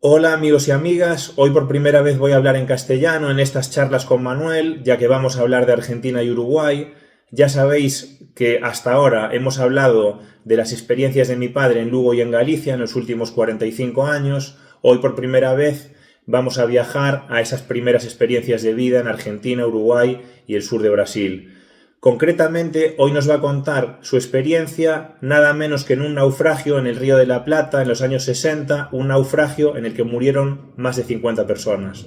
Hola amigos y amigas, hoy por primera vez voy a hablar en castellano en estas charlas con Manuel, ya que vamos a hablar de Argentina y Uruguay. Ya sabéis que hasta ahora hemos hablado de las experiencias de mi padre en Lugo y en Galicia en los últimos 45 años. Hoy por primera vez vamos a viajar a esas primeras experiencias de vida en Argentina, Uruguay y el sur de Brasil. Concretamente, hoy nos va a contar su experiencia nada menos que en un naufragio en el Río de la Plata en los años 60, un naufragio en el que murieron más de 50 personas.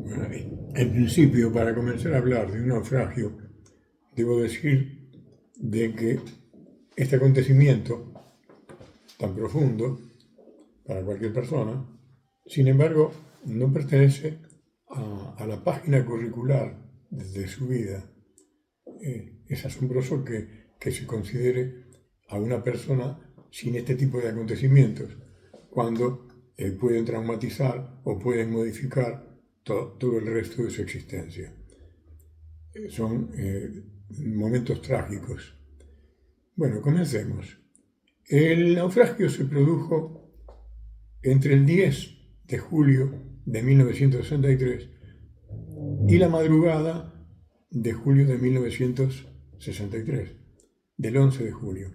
Bueno, en principio, para comenzar a hablar de un naufragio, debo decir de que este acontecimiento tan profundo para cualquier persona, sin embargo, no pertenece a la página curricular de su vida. Es asombroso que se considere a una persona sin este tipo de acontecimientos, cuando pueden traumatizar o pueden modificar todo el resto de su existencia. Son momentos trágicos. Bueno, comencemos. El naufragio se produjo entre el 10 de julio de 1963 y la madrugada de julio de 1963, del 11 de julio.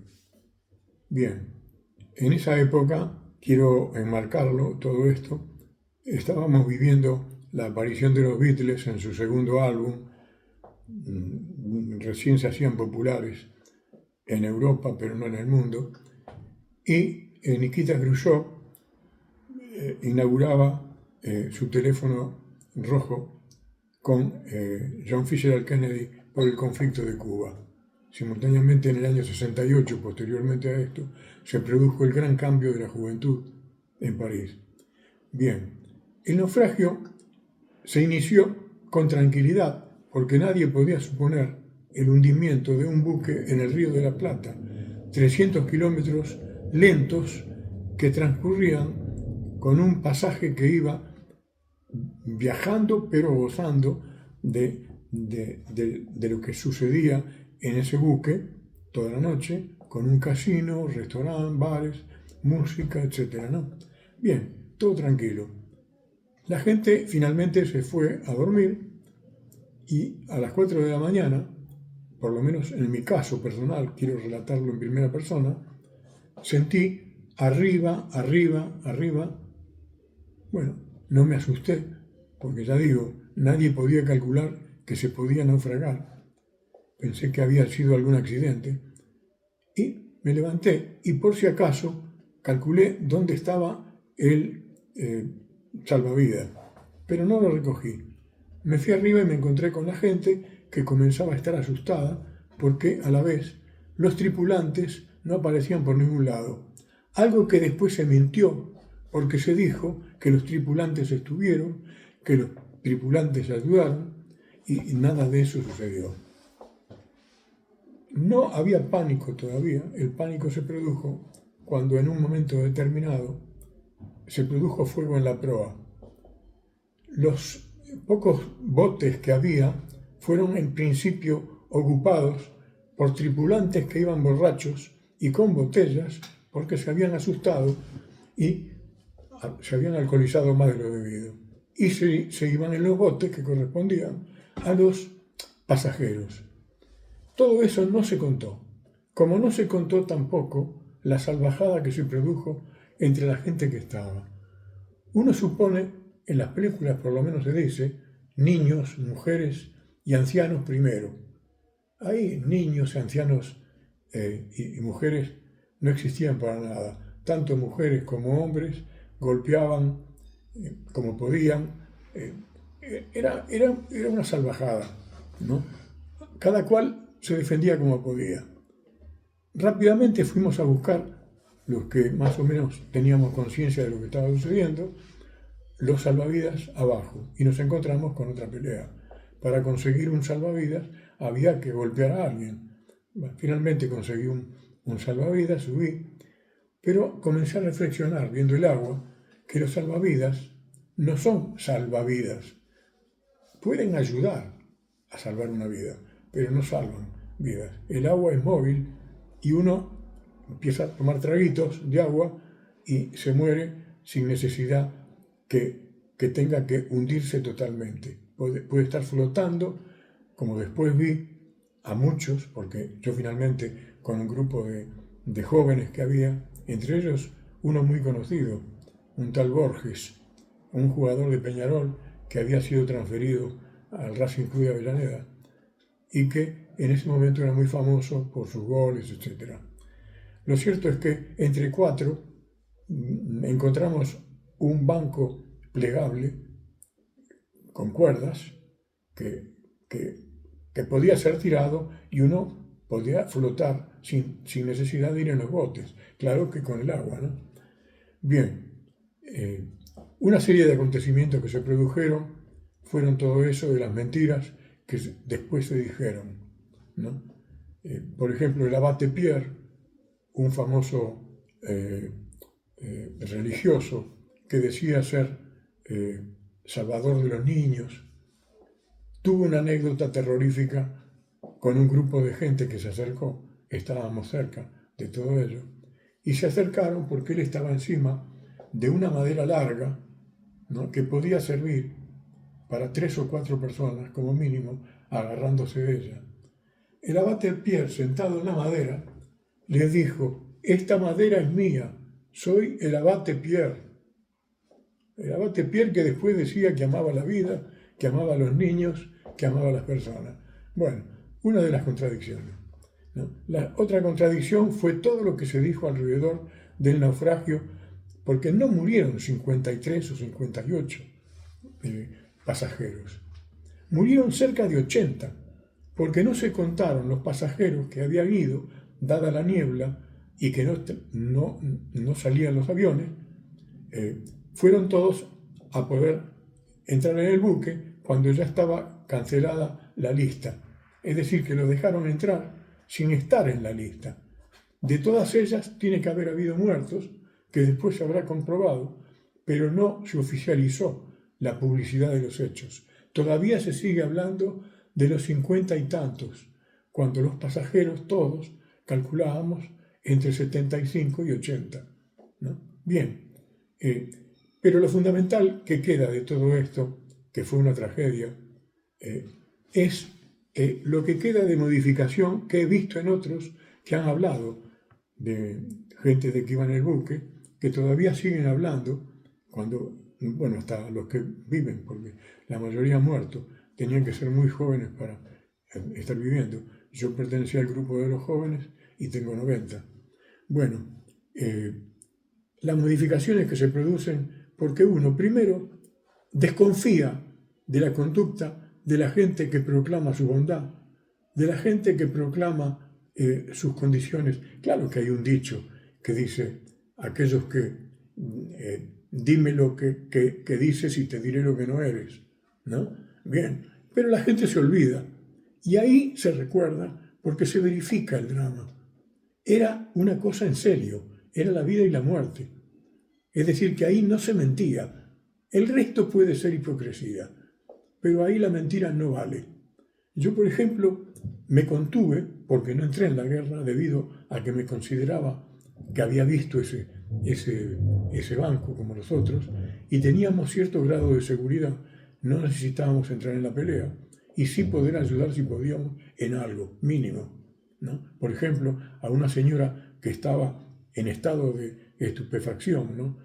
Bien, en esa época, quiero enmarcarlo todo esto, estábamos viviendo la aparición de los Beatles en su segundo álbum. Recién se hacían populares en Europa, pero no en el mundo, y Nikita Khrushchev inauguraba su teléfono rojo con John F. Kennedy por el conflicto de Cuba. Simultáneamente, en el año 68, posteriormente a esto, se produjo el gran cambio de la juventud en París. Bien, el naufragio se inició con tranquilidad, porque nadie podía suponer el hundimiento de un buque en el Río de la Plata, 300 kilómetros lentos que transcurrían con un pasaje que iba viajando pero gozando de lo que sucedía en ese buque toda la noche, con un casino, restaurante, bares, música, etc. ¿no? Bien, todo tranquilo. La gente finalmente se fue a dormir y a las 4 de la mañana, por lo menos en mi caso personal, quiero relatarlo en primera persona, sentí arriba, arriba, arriba. Bueno, no me asusté, porque ya digo, nadie podía calcular que se podía naufragar. Pensé que había sido algún accidente. Y me levanté y por si acaso calculé dónde estaba el salvavidas, pero no lo recogí. Me fui arriba y me encontré con la gente que comenzaba a estar asustada porque a la vez los tripulantes no aparecían por ningún lado. Algo que después se mintió, porque se dijo que los tripulantes estuvieron, que los tripulantes ayudaron, y nada de eso sucedió. No había pánico todavía. El pánico se produjo cuando en un momento determinado se produjo fuego en la proa. Los pocos botes que había fueron en principio ocupados por tripulantes que iban borrachos y con botellas porque se habían asustado y se habían alcoholizado más de lo debido. Y se iban en los botes que correspondían a los pasajeros. Todo eso no se contó, como no se contó tampoco la salvajada que se produjo entre la gente que estaba. Uno supone, en las películas por lo menos se dice, niños, mujeres y ancianos primero. Ahí niños, ancianos y mujeres no existían para nada. Tanto mujeres como hombres golpeaban como podían. Era una salvajada, ¿no? Cada cual se defendía como podía. Rápidamente fuimos a buscar, los que más o menos teníamos conciencia de lo que estaba sucediendo, los salvavidas abajo, y nos encontramos con otra pelea. Para conseguir un salvavidas había que golpear a alguien. Bueno, finalmente conseguí un salvavidas, subí, pero comencé a reflexionar, viendo el agua, que los salvavidas no son salvavidas. Pueden ayudar a salvar una vida, pero no salvan vidas. El agua es móvil y uno empieza a tomar traguitos de agua y se muere sin necesidad que tenga que hundirse totalmente. Puede estar flotando, como después vi a muchos, porque yo finalmente con un grupo de jóvenes que había, entre ellos uno muy conocido, un tal Borges, un jugador de Peñarol que había sido transferido al Racing Club de Avellaneda y que en ese momento era muy famoso por sus goles, etc. Lo cierto es que entre cuatro encontramos un banco plegable con cuerdas que podía ser tirado y uno podía flotar sin necesidad de ir en los botes, claro que con el agua, ¿no? Bien, una serie de acontecimientos que se produjeron fueron todo eso de las mentiras que después se dijeron, ¿no? Por ejemplo, el abate Pierre, un famoso religioso que decía ser salvador de los niños, tuvo una anécdota terrorífica con un grupo de gente que se acercó, estábamos cerca de todo ello, y se acercaron porque él estaba encima de una madera larga, ¿no?, que podía servir para 3 o 4 personas, como mínimo, agarrándose de ella. El abate Pierre, sentado en la madera, le dijo: esta madera es mía, soy el abate Pierre. El abate Pierre, que después decía que amaba la vida, que amaba a los niños, que amaba a las personas. Bueno, una de las contradicciones, ¿no? La otra contradicción fue todo lo que se dijo alrededor del naufragio, porque no murieron 53 o 58 pasajeros. Murieron cerca de 80, porque no se contaron los pasajeros que habían ido, dada la niebla, y que no salían los aviones. Fueron todos a poder entrar en el buque cuando ya estaba cancelada la lista. Es decir, que los dejaron entrar sin estar en la lista. De todas ellas tiene que haber habido muertos, que después se habrá comprobado, pero no se oficializó la publicidad de los hechos. Todavía se sigue hablando de los 50 y tantos, cuando los pasajeros todos calculábamos entre 75 y 80, ¿no? Bien, pero lo fundamental que queda de todo esto, que fue una tragedia, es lo que queda de modificación que he visto en otros que han hablado de gente de que iba en el buque, que todavía siguen hablando, bueno, hasta los que viven, porque la mayoría han muerto, tenían que ser muy jóvenes para estar viviendo. Yo pertenecía al grupo de los jóvenes y tengo 90. Bueno, las modificaciones que se producen porque uno, primero, desconfía de la conducta de la gente que proclama su bondad, de la gente que proclama sus condiciones. Claro que hay un dicho que dice: aquellos que dime lo que dices y te diré lo que no eres, ¿no? Bien, pero la gente se olvida y ahí se recuerda porque se verifica el drama. Era una cosa en serio, era la vida y la muerte. Es decir, que ahí no se mentía. El resto puede ser hipocresía, pero ahí la mentira no vale. Yo, por ejemplo, me contuve porque no entré en la guerra debido a que me consideraba que había visto ese banco como los otros y teníamos cierto grado de seguridad. No necesitábamos entrar en la pelea y sí poder ayudar si podíamos en algo mínimo, ¿no? Por ejemplo, a una señora que estaba en estado de estupefacción, ¿no?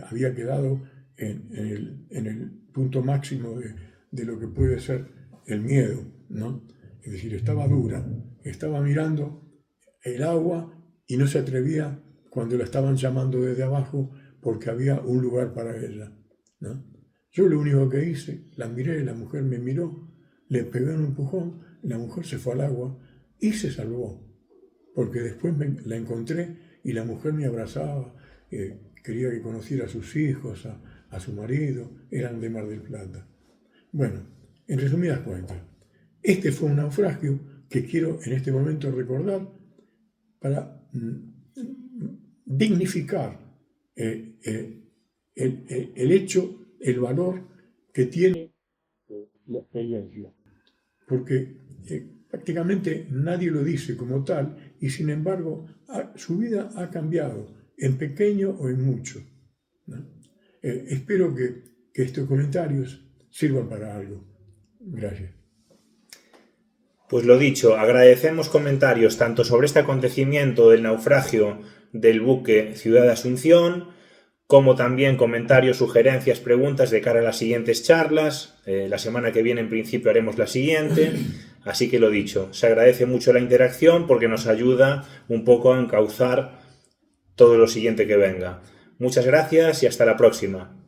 Había quedado en el punto máximo de lo que puede ser el miedo, ¿no? Es decir, estaba dura, estaba mirando el agua y no se atrevía cuando la estaban llamando desde abajo porque había un lugar para ella, ¿no? Yo lo único que hice, la miré, la mujer me miró, le pegué un empujón, la mujer se fue al agua y se salvó, porque después la encontré y la mujer me abrazaba, quería que conociera a sus hijos, a su marido, eran de Mar del Plata. Bueno, en resumidas cuentas, este fue un naufragio que quiero en este momento recordar para dignificar el hecho, el valor que tiene la experiencia. Porque prácticamente nadie lo dice como tal y sin embargo su vida ha cambiado en pequeño o en mucho, ¿no? Espero que estos comentarios sirvan para algo. Gracias. Pues lo dicho, agradecemos comentarios tanto sobre este acontecimiento del naufragio del buque Ciudad de Asunción, como también comentarios, sugerencias, preguntas de cara a las siguientes charlas. La semana que viene en principio haremos la siguiente, así que lo dicho, se agradece mucho la interacción porque nos ayuda un poco a encauzar todo lo siguiente que venga. Muchas gracias y hasta la próxima.